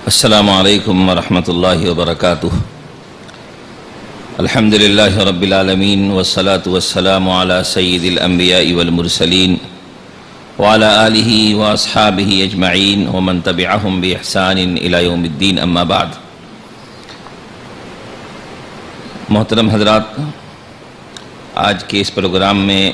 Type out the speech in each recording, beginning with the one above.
السلام علیکم ورحمۃ اللہ وبرکاتہ۔ الحمد للہ رب العالمین والصلاة والسلام علی سید الانبیاء والمرسلین وعلی آلہ واصحابہ اجمعین ومن تبعہم باحسان الی یوم الدین، اما بعد۔ محترم حضرات، آج کے اس پروگرام میں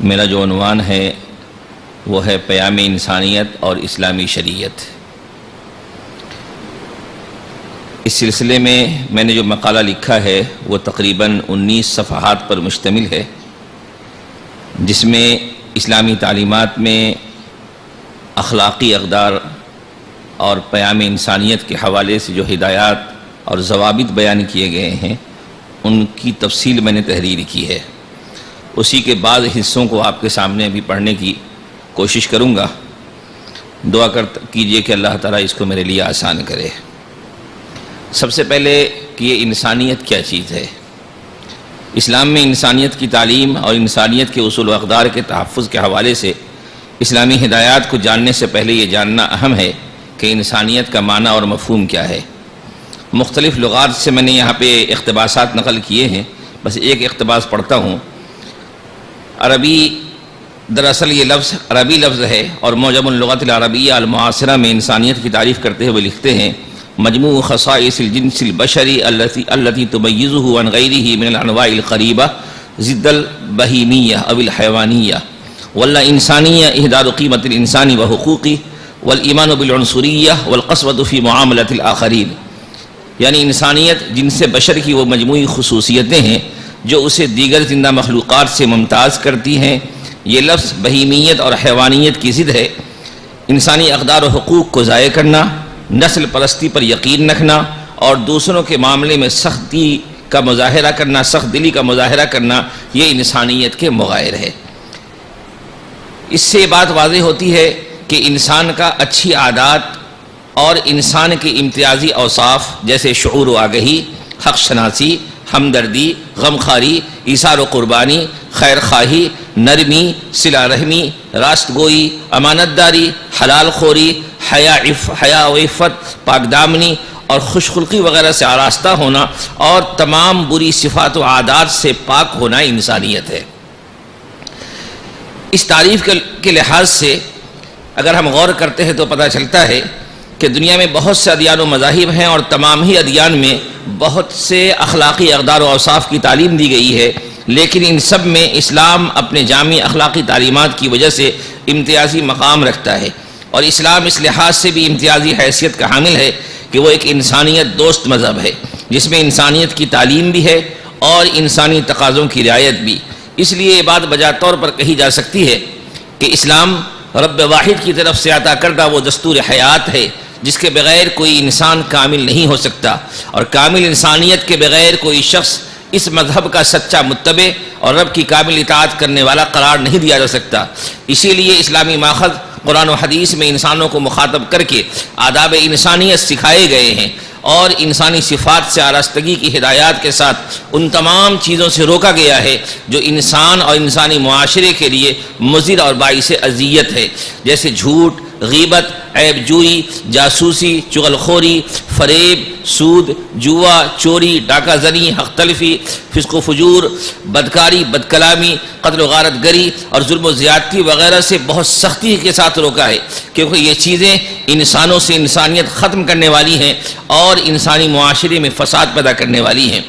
میرا جو عنوان ہے وہ ہے پیام انسانیت اور اسلامی شریعت۔ اس سلسلے میں نے جو مقالہ لکھا ہے وہ تقریباً 19 صفحات پر مشتمل ہے، جس میں اسلامی تعلیمات میں اخلاقی اقدار اور پیام انسانیت کے حوالے سے جو ہدایات اور ضوابط بیان کیے گئے ہیں ان کی تفصیل میں نے تحریر کی ہے۔ اسی کے بعض حصوں کو آپ کے سامنے بھی پڑھنے کی کوشش کروں گا۔ دعا کیجئے کہ اللہ تعالیٰ اس کو میرے لیے آسان کرے۔ سب سے پہلے کہ یہ انسانیت کیا چیز ہے۔ اسلام میں انسانیت کی تعلیم اور انسانیت کے اصول و اقدار کے تحفظ کے حوالے سے اسلامی ہدایات کو جاننے سے پہلے یہ جاننا اہم ہے کہ انسانیت کا معنی اور مفہوم کیا ہے۔ مختلف لغات سے میں نے یہاں پہ اقتباسات نقل کیے ہیں، بس ایک اقتباس پڑھتا ہوں۔ دراصل یہ لفظ عربی لفظ ہے، اور معجم اللغۃ العربیہ المعاصرہ میں انسانیت کی تعریف کرتے ہوئے لکھتے ہیں: مجموع خصائص الجنس البشری التي تميزه عن غيره من الانواع القريبه ضد البهيميه او الحيوانيه والانسانيه اهدار قيمه الانسان وحقوقه والايمان بالعنصريه والقسوه في معامله الاخرين۔ یعنی انسانیت جنس بشر کی وہ مجموعی خصوصیتیں ہیں جو اسے دیگر زندہ مخلوقات سے ممتاز کرتی ہیں۔ یہ لفظ بہیمیت اور حیوانیت کی ضد ہے۔ انسانی اقدار و حقوق کو ضائع کرنا، نسل پرستی پر یقین رکھنا اور دوسروں کے معاملے میں سخت دلی کا مظاہرہ کرنا، یہ انسانیت کے مغائر ہے۔ اس سے یہ بات واضح ہوتی ہے کہ انسان کا اچھی عادات اور انسان کے امتیازی اوصاف جیسے شعور و آگہی، حق شناسی، ہمدردی، غمخواری، ایثار و قربانی، خیر خواہی، نرمی، صلہ رحمی، راست گوئی، امانت داری، حلال خوری، حیا و عفت، پاک دامنی اور خوش خلقی وغیرہ سے آراستہ ہونا اور تمام بری صفات و عادات سے پاک ہونا انسانیت ہے۔ اس تعریف کے لحاظ سے اگر ہم غور کرتے ہیں تو پتہ چلتا ہے کہ دنیا میں بہت سے ادیان و مذاہب ہیں، اور تمام ہی ادیان میں بہت سے اخلاقی اقدار و اوصاف کی تعلیم دی گئی ہے، لیکن ان سب میں اسلام اپنے جامع اخلاقی تعلیمات کی وجہ سے امتیازی مقام رکھتا ہے، اور اسلام اس لحاظ سے بھی امتیازی حیثیت کا حامل ہے کہ وہ ایک انسانیت دوست مذہب ہے، جس میں انسانیت کی تعلیم بھی ہے اور انسانی تقاضوں کی رعایت بھی۔ اس لیے یہ بات بجا طور پر کہی جا سکتی ہے کہ اسلام رب واحد کی طرف سے عطا کردہ وہ دستور حیات ہے جس کے بغیر کوئی انسان کامل نہیں ہو سکتا، اور کامل انسانیت کے بغیر کوئی شخص اس مذہب کا سچا متبع اور رب کی کامل اطاعت کرنے والا قرار نہیں دیا جا سکتا۔ اسی لیے اسلامی ماخذ قرآن و حدیث میں انسانوں کو مخاطب کر کے آداب انسانیت سکھائے گئے ہیں، اور انسانی صفات سے آراستگی کی ہدایات کے ساتھ ان تمام چیزوں سے روکا گیا ہے جو انسان اور انسانی معاشرے کے لیے مضر اور باعث اذیت ہے، جیسے جھوٹ، غیبت، عیب جوئی، جاسوسی، چغل خوری، فریب، سود، جوا، چوری، ڈاکہ زنی، حق تلفی، فسق و فجور، بدکاری، بدکلامی، قتل و غارت گری اور ظلم و زیادتی وغیرہ سے بہت سختی کے ساتھ روکا ہے، کیونکہ یہ چیزیں انسانوں سے انسانیت ختم کرنے والی ہیں اور انسانی معاشرے میں فساد پیدا کرنے والی ہیں۔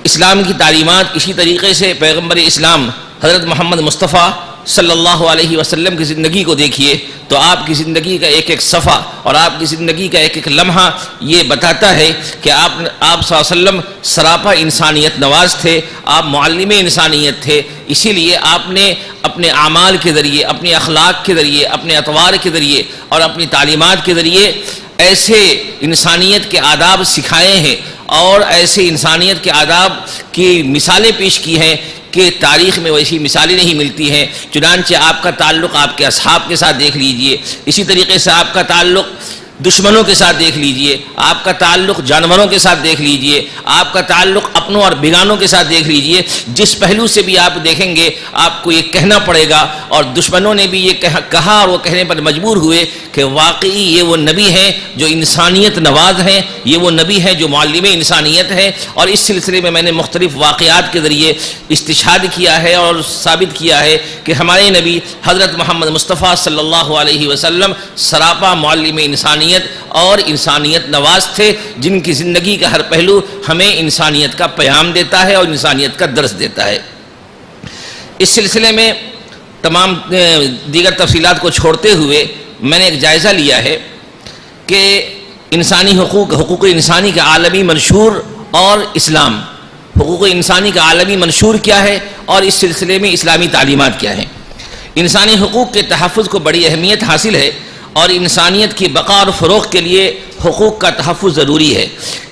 اسلام کی تعلیمات اسی طریقے سے پیغمبر اسلام حضرت محمد مصطفیٰ صلی اللہ علیہ وسلم کی زندگی کو دیکھیے تو آپ کی زندگی کا ایک ایک صفحہ اور آپ کی زندگی کا ایک ایک لمحہ یہ بتاتا ہے کہ آپ صلی اللہ علیہ وسلم سراپا انسانیت نواز تھے، آپ معلم انسانیت تھے۔ اسی لیے آپ نے اپنے اعمال کے ذریعے، اپنے اخلاق کے ذریعے، اپنے اطوار کے ذریعے اور اپنی تعلیمات کے ذریعے ایسے انسانیت کے آداب سکھائے ہیں اور ایسے انسانیت کے آداب کی مثالیں پیش کی ہیں کہ تاریخ میں ویسی مثالیں نہیں ملتی ہیں۔ چنانچہ آپ کا تعلق آپ کے اصحاب کے ساتھ دیکھ لیجئے، اسی طریقے سے آپ کا تعلق دشمنوں کے ساتھ دیکھ لیجئے، آپ کا تعلق جانوروں کے ساتھ دیکھ لیجئے، آپ کا تعلق اپنوں اور بیگانوں کے ساتھ دیکھ لیجئے، جس پہلو سے بھی آپ دیکھیں گے آپ کو یہ کہنا پڑے گا، اور دشمنوں نے بھی یہ کہا اور وہ کہنے پر مجبور ہوئے کہ واقعی یہ وہ نبی ہیں جو انسانیت نواز ہیں، یہ وہ نبی ہیں جو معلم انسانیت ہے۔ اور اس سلسلے میں میں نے مختلف واقعات کے ذریعے استشہاد کیا ہے اور ثابت کیا ہے کہ ہمارے نبی حضرت محمد مصطفیٰ صلی اللہ علیہ وسلم سراپا معلم انسانیت اور انسانیت نواز تھے، جن کی زندگی کا ہر پہلو ہمیں انسانیت کا پیغام دیتا ہے اور انسانیت کا درس دیتا ہے۔ اس سلسلے میں تمام دیگر تفصیلات کو چھوڑتے ہوئے میں نے ایک جائزہ لیا ہے کہ انسانی حقوق انسانی کا عالمی منشور اور اسلام، حقوق انسانی کا عالمی منشور کیا ہے اور اس سلسلے میں اسلامی تعلیمات کیا ہیں۔ انسانی حقوق کے تحفظ کو بڑی اہمیت حاصل ہے اور انسانیت کی بقا اور فروغ کے لیے حقوق کا تحفظ ضروری ہے۔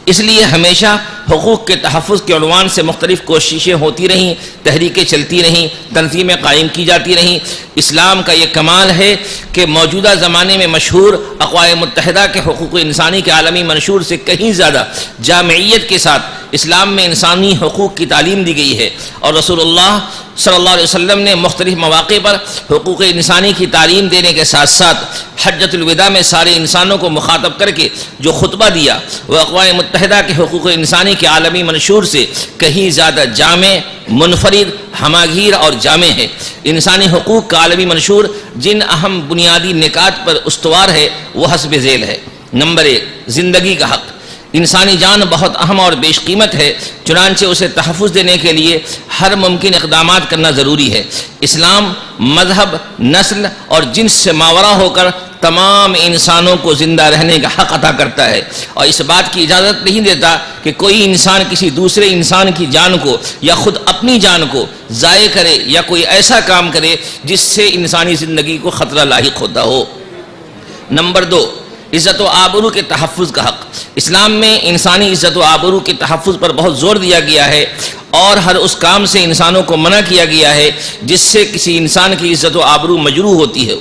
اس لیے ہمیشہ حقوق کے تحفظ کے عنوان سے مختلف کوششیں ہوتی رہیں، تحریکیں چلتی رہیں، تنظیمیں قائم کی جاتی رہیں۔ اسلام کا یہ کمال ہے کہ موجودہ زمانے میں مشہور اقوام متحدہ کے حقوق انسانی کے عالمی منشور سے کہیں زیادہ جامعیت کے ساتھ اسلام میں انسانی حقوق کی تعلیم دی گئی ہے، اور رسول اللہ صلی اللہ علیہ وسلم نے مختلف مواقع پر حقوق انسانی کی تعلیم دینے کے ساتھ ساتھ حجۃ الوداع میں سارے انسانوں کو مخاطب کر کے جو خطبہ دیا وہ اقوام متحدہ کے حقوق انسانی کے عالمی منشور سے کہیں زیادہ جامع، منفرد، ہماگیر اور جامع ہے۔ انسانی حقوق کا عالمی منشور جن اہم بنیادی نکات پر استوار ہے وہ حسب ذیل ہے۔ نمبر 1، زندگی کا حق۔ انسانی جان بہت اہم اور بیش قیمت ہے، چنانچہ اسے تحفظ دینے کے لیے ہر ممکن اقدامات کرنا ضروری ہے۔ اسلام مذہب، نسل اور جنس سے ماورا ہو کر تمام انسانوں کو زندہ رہنے کا حق عطا کرتا ہے، اور اس بات کی اجازت نہیں دیتا کہ کوئی انسان کسی دوسرے انسان کی جان کو یا خود اپنی جان کو ضائع کرے یا کوئی ایسا کام کرے جس سے انسانی زندگی کو خطرہ لاحق ہوتا ہو۔ نمبر 2، عزت و آبرو کے تحفظ کا حق۔ اسلام میں انسانی عزت و آبرو کے تحفظ پر بہت زور دیا گیا ہے اور ہر اس کام سے انسانوں کو منع کیا گیا ہے جس سے کسی انسان کی عزت و آبرو مجروح ہوتی ہے۔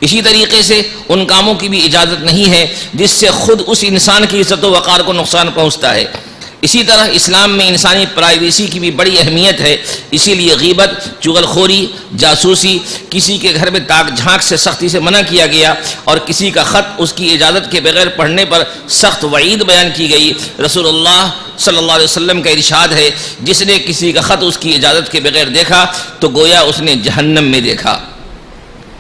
اسی طریقے سے ان کاموں کی بھی اجازت نہیں ہے جس سے خود اس انسان کی عزت و وقار کو نقصان پہنچتا ہے۔ اسی طرح اسلام میں انسانی پرائیویسی کی بھی بڑی اہمیت ہے، اسی لیے غیبت، چغل خوری، جاسوسی، کسی کے گھر میں تاک جھانک سے سختی سے منع کیا گیا، اور کسی کا خط اس کی اجازت کے بغیر پڑھنے پر سخت وعید بیان کی گئی۔ رسول اللہ صلی اللہ علیہ وسلم کا ارشاد ہے، جس نے کسی کا خط اس کی اجازت کے بغیر دیکھا تو گویا اس نے جہنم میں دیکھا۔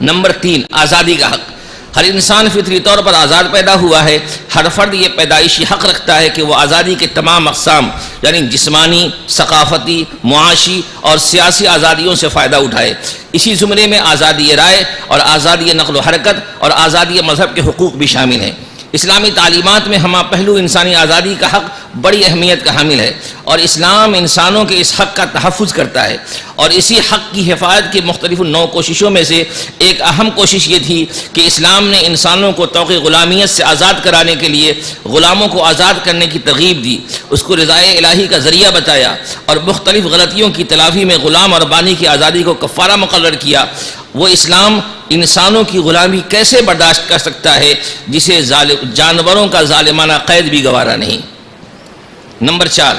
نمبر 3، آزادی کا حق۔ ہر انسان فطری طور پر آزاد پیدا ہوا ہے۔ ہر فرد یہ پیدائشی حق رکھتا ہے کہ وہ آزادی کے تمام اقسام یعنی جسمانی، ثقافتی، معاشی اور سیاسی آزادیوں سے فائدہ اٹھائے۔ اسی زمرے میں آزادی رائے اور آزادی نقل و حرکت اور آزادی مذہب کے حقوق بھی شامل ہیں۔ اسلامی تعلیمات میں ہمہ پہلو انسانی آزادی کا حق بڑی اہمیت کا حامل ہے، اور اسلام انسانوں کے اس حق کا تحفظ کرتا ہے، اور اسی حق کی حفاظت کی مختلف نو کوششوں میں سے ایک اہم کوشش یہ تھی کہ اسلام نے انسانوں کو طوق غلامیت سے آزاد کرانے کے لیے غلاموں کو آزاد کرنے کی ترغیب دی، اس کو رضائے الہی کا ذریعہ بتایا، اور مختلف غلطیوں کی تلافی میں غلام اور بانی کی آزادی کو کفارہ مقرر کیا۔ وہ اسلام انسانوں کی غلامی کیسے برداشت کر سکتا ہے جسے جانوروں کا ظالمانہ قید بھی گوارا نہیں۔ نمبر 4،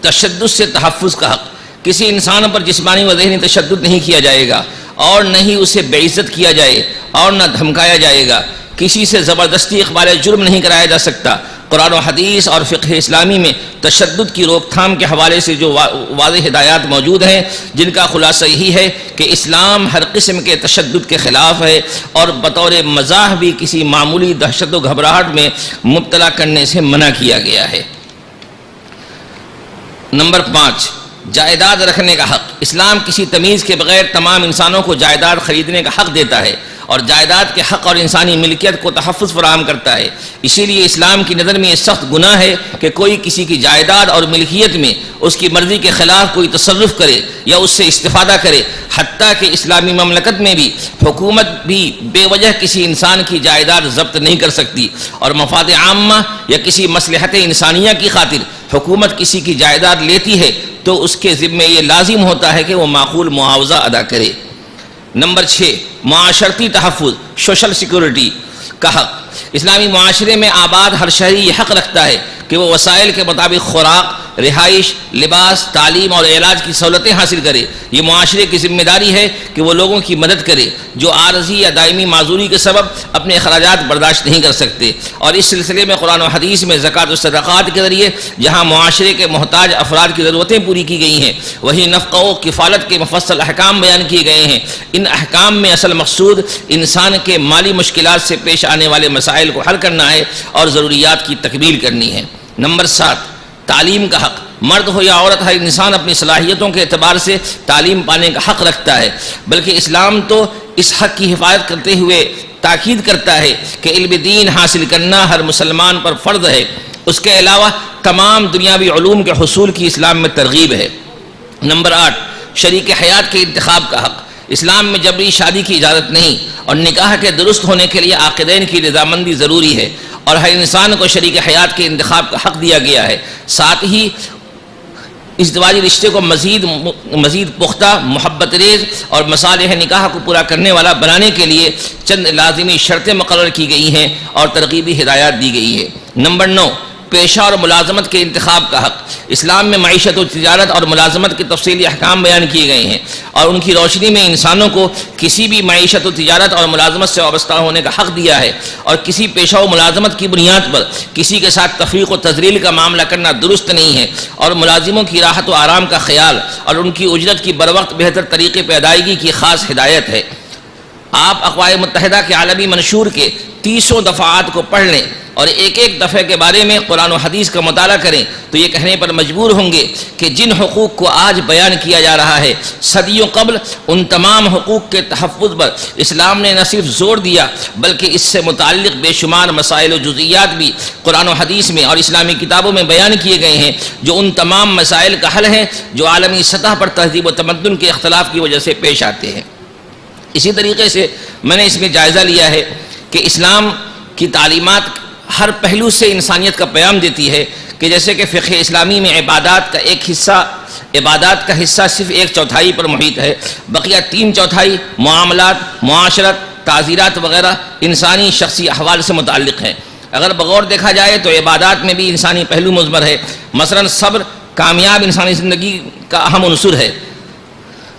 تشدد سے تحفظ کا حق۔ کسی انسان پر جسمانی و ذہنی تشدد نہیں کیا جائے گا، اور نہ ہی اسے بے عزت کیا جائے اور نہ دھمکایا جائے گا۔ کسی سے زبردستی اخبار جرم نہیں کرایا جا سکتا۔ قرآن و حدیث اور فقہ اسلامی میں تشدد کی روک تھام کے حوالے سے جو واضح ہدایات موجود ہیں، جن کا خلاصہ یہی ہے کہ اسلام ہر قسم کے تشدد کے خلاف ہے، اور بطور مزاح بھی کسی معمولی دہشت و گھبراہٹ میں مبتلا کرنے سے منع کیا گیا ہے۔ نمبر 5، جائیداد رکھنے کا حق۔ اسلام کسی تمیز کے بغیر تمام انسانوں کو جائیداد خریدنے کا حق دیتا ہے، اور جائیداد کے حق اور انسانی ملکیت کو تحفظ فراہم کرتا ہے۔ اسی لیے اسلام کی نظر میں یہ سخت گناہ ہے کہ کوئی کسی کی جائیداد اور ملکیت میں اس کی مرضی کے خلاف کوئی تصرف کرے یا اس سے استفادہ کرے۔ حتیٰ کہ اسلامی مملکت میں بھی حکومت بھی بے وجہ کسی انسان کی جائیداد ضبط نہیں کر سکتی، اور مفاد عامہ یا کسی مصلحت انسانیہ کی خاطر حکومت کسی کی جائیداد لیتی ہے تو اس کے ذمہ یہ لازم ہوتا ہے کہ وہ معقول معاوضہ ادا کرے۔ نمبر 6، معاشرتی تحفظ، سوشل سیکورٹی کا حق۔ اسلامی معاشرے میں آباد ہر شہری یہ حق رکھتا ہے کہ وہ وسائل کے مطابق خوراک، رہائش، لباس، تعلیم اور علاج کی سہولتیں حاصل کرے۔ یہ معاشرے کی ذمہ داری ہے کہ وہ لوگوں کی مدد کرے جو عارضی یا دائمی معذوری کے سبب اپنے اخراجات برداشت نہیں کر سکتے، اور اس سلسلے میں قرآن و حدیث میں زکوٰۃ و صدقات کے ذریعے جہاں معاشرے کے محتاج افراد کی ضرورتیں پوری کی گئی ہیں، وہیں نفقہ و کفالت کے مفصل احکام بیان کیے گئے ہیں۔ ان احکام میں اصل مقصود انسان کے مالی مشکلات سے پیش آنے والے مسائل کو حل کرنا ہے اور ضروریات کی تکمیل کرنی ہے۔ نمبر 7، تعلیم کا حق۔ مرد ہو یا عورت، ہر انسان اپنی صلاحیتوں کے اعتبار سے تعلیم پانے کا حق رکھتا ہے، بلکہ اسلام تو اس حق کی حفاظت کرتے ہوئے تاکید کرتا ہے کہ علم دین حاصل کرنا ہر مسلمان پر فرض ہے۔ اس کے علاوہ تمام دنیاوی علوم کے حصول کی اسلام میں ترغیب ہے۔ نمبر 8، شریک حیات کے انتخاب کا حق۔ اسلام میں جبری شادی کی اجازت نہیں، اور نکاح کے درست ہونے کے لیے عاقدین کی رضامندی ضروری ہے، اور ہر انسان کو شریک حیات کے انتخاب کا حق دیا گیا ہے۔ ساتھ ہی ازدواجی رشتے کو مزید پختہ، محبت ریز اور مصالح نکاح کو پورا کرنے والا بنانے کے لیے چند لازمی شرطیں مقرر کی گئی ہیں اور ترغیبی ہدایات دی گئی ہے۔ نمبر 9، پیشہ اور ملازمت کے انتخاب کا حق۔ اسلام میں معیشت و تجارت اور ملازمت کے تفصیلی احکام بیان کیے گئے ہیں، اور ان کی روشنی میں انسانوں کو کسی بھی معیشت و تجارت اور ملازمت سے وابستہ ہونے کا حق دیا ہے، اور کسی پیشہ و ملازمت کی بنیاد پر کسی کے ساتھ تفریق و تذلیل کا معاملہ کرنا درست نہیں ہے، اور ملازموں کی راحت و آرام کا خیال اور ان کی اجرت کی بروقت بہتر طریقے پہ ادائیگی کی خاص ہدایت ہے۔ آپ اقوام متحدہ کے عالمی منشور کے 30 دفعات کو پڑھ لیں اور ایک ایک دفعے کے بارے میں قرآن و حدیث کا مطالعہ کریں تو یہ کہنے پر مجبور ہوں گے کہ جن حقوق کو آج بیان کیا جا رہا ہے، صدیوں قبل ان تمام حقوق کے تحفظ پر اسلام نے نہ صرف زور دیا بلکہ اس سے متعلق بے شمار مسائل و جزئیات بھی قرآن و حدیث میں اور اسلامی کتابوں میں بیان کیے گئے ہیں، جو ان تمام مسائل کا حل ہیں جو عالمی سطح پر تہذیب و تمدن کے اختلاف کی وجہ سے پیش آتے ہیں۔ اسی طریقے سے میں نے اس میں جائزہ لیا ہے کہ اسلام کی تعلیمات ہر پہلو سے انسانیت کا پیام دیتی ہے، کہ جیسے کہ فقہ اسلامی میں عبادات کا حصہ صرف 1/4 پر محیط ہے، بقیہ 3/4 معاملات، معاشرت، تعزیرات وغیرہ انسانی شخصی احوال سے متعلق ہیں۔ اگر بغور دیکھا جائے تو عبادات میں بھی انسانی پہلو مضمر ہے۔ مثلا صبر کامیاب انسانی زندگی کا اہم عنصر ہے۔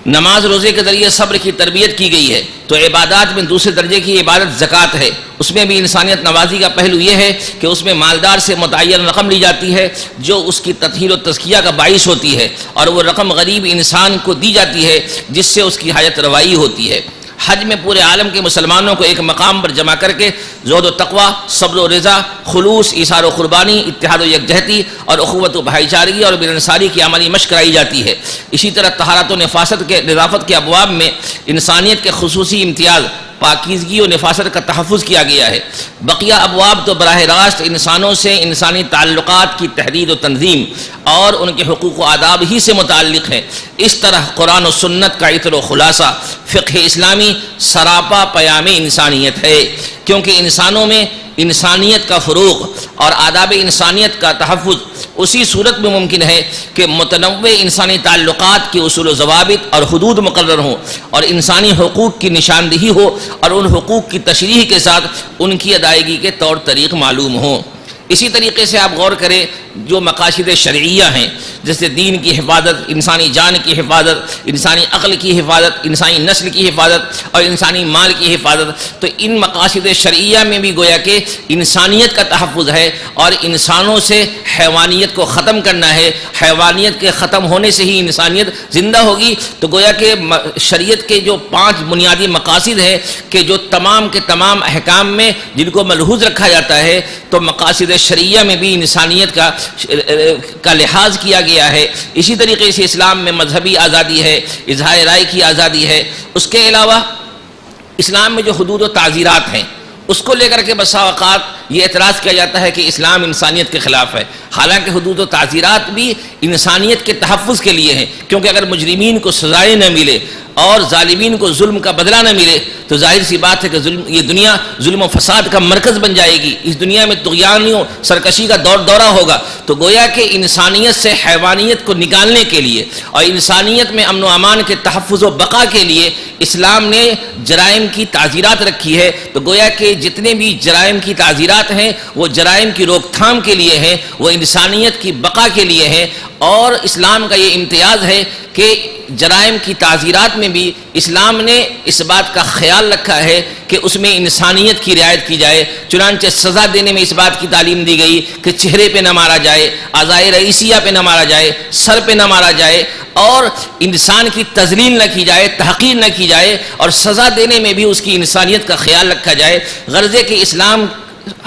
نماز روزے کے ذریعے صبر کی تربیت کی گئی ہے، تو عبادات میں دوسرے درجے کی عبادت زکوٰۃ ہے۔ اس میں بھی انسانیت نوازی کا پہلو یہ ہے کہ اس میں مالدار سے متعین رقم لی جاتی ہے جو اس کی تطہیر و تزکیہ کا باعث ہوتی ہے، اور وہ رقم غریب انسان کو دی جاتی ہے جس سے اس کی حاجت روائی ہوتی ہے۔ حج میں پورے عالم کے مسلمانوں کو ایک مقام پر جمع کر کے زہد و تقویٰ، صبر و رضا، خلوص، ایثار و قربانی، اتحاد و یکجہتی اور اخوت و بھائی چارگی اور ملنساری کی عملی مشق کرائی جاتی ہے۔ اسی طرح طہارت و نظافت کے ابواب میں انسانیت کے خصوصی امتیاز، پاکیزگی و نفاست کا تحفظ کیا گیا ہے۔ بقیہ ابواب تو براہ راست انسانوں سے انسانی تعلقات کی تحریر و تنظیم اور ان کے حقوق و آداب ہی سے متعلق ہیں۔ اس طرح قرآن و سنت کا عطر و خلاصہ فقہ اسلامی سراپا پیام انسانیت ہے، کیونکہ انسانوں میں انسانیت کا فروغ اور آداب انسانیت کا تحفظ اسی صورت میں ممکن ہے کہ متنوع انسانی تعلقات کی اصول و ضوابط اور حدود مقرر ہوں، اور انسانی حقوق کی نشاندہی ہو، اور ان حقوق کی تشریح کے ساتھ ان کی ادائیگی کے طور طریق معلوم ہوں۔ اسی طریقے سے آپ غور کریں جو مقاصد شرعیہ ہیں، جیسے دین کی حفاظت، انسانی جان کی حفاظت، انسانی عقل کی حفاظت، انسانی نسل کی حفاظت اور انسانی مال کی حفاظت، تو ان مقاصد شرعیہ میں بھی گویا کہ انسانیت کا تحفظ ہے، اور انسانوں سے حیوانیت کو ختم کرنا ہے۔ حیوانیت کے ختم ہونے سے ہی انسانیت زندہ ہوگی۔ تو گویا کہ شریعت کے جو 5 بنیادی مقاصد ہیں کہ جو تمام کے تمام احکام میں جن کو ملحوظ رکھا جاتا ہے، تو مقاصد شرعیہ میں بھی انسانیت کا لحاظ کیا گیا ہے۔ اسی طریقے سے اسلام میں مذہبی آزادی ہے، اظہار رائے کی آزادی ہے۔ اس کے علاوہ اسلام میں جو حدود و تعزیرات ہیں اس کو لے کر کے بسا اوقات یہ اعتراض کیا جاتا ہے کہ اسلام انسانیت کے خلاف ہے، حالانکہ حدود و تعزیرات بھی انسانیت کے تحفظ کے لیے ہیں، کیونکہ اگر مجرمین کو سزائیں نہ ملے اور ظالمین کو ظلم کا بدلہ نہ ملے تو ظاہر سی بات ہے کہ یہ دنیا ظلم و فساد کا مرکز بن جائے گی، اس دنیا میں طغیانیوں سرکشی کا دورہ ہوگا۔ تو گویا کہ انسانیت سے حیوانیت کو نکالنے کے لیے اور انسانیت میں امن و امان کے تحفظ و بقا کے لیے اسلام نے جرائم کی تعزیرات رکھی ہے۔ تو گویا کہ جتنے بھی جرائم کی تعزیرات ہیں وہ جرائم کی روک تھام کے لیے ہیں، وہ انسانیت کی بقا کے لیے ہیں، اور اسلام کا یہ امتیاز ہے کہ جرائم کی تعزیرات میں بھی اسلام نے اس بات کا خیال رکھا ہے کہ اس میں انسانیت کی رعایت کی جائے۔ چنانچہ سزا دینے میں اس بات کی تعلیم دی گئی کہ چہرے پہ نہ مارا جائے، اعضائے رئیسیہ پہ نہ مارا جائے، سر پہ نہ مارا جائے، اور انسان کی تذلیل نہ کی جائے، تحقیر نہ کی جائے، اور سزا دینے میں بھی اس کی انسانیت کا خیال رکھا جائے۔ غرض کہ اسلام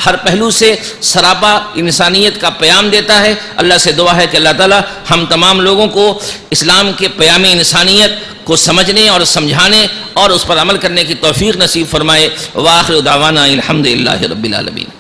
ہر پہلو سے سراپا انسانیت کا پیام دیتا ہے۔ اللہ سے دعا ہے کہ اللہ تعالی ہم تمام لوگوں کو اسلام کے پیام انسانیت کو سمجھنے اور سمجھانے اور اس پر عمل کرنے کی توفیق نصیب فرمائے۔ وآخر دعوانا الحمدللہ رب العالمین۔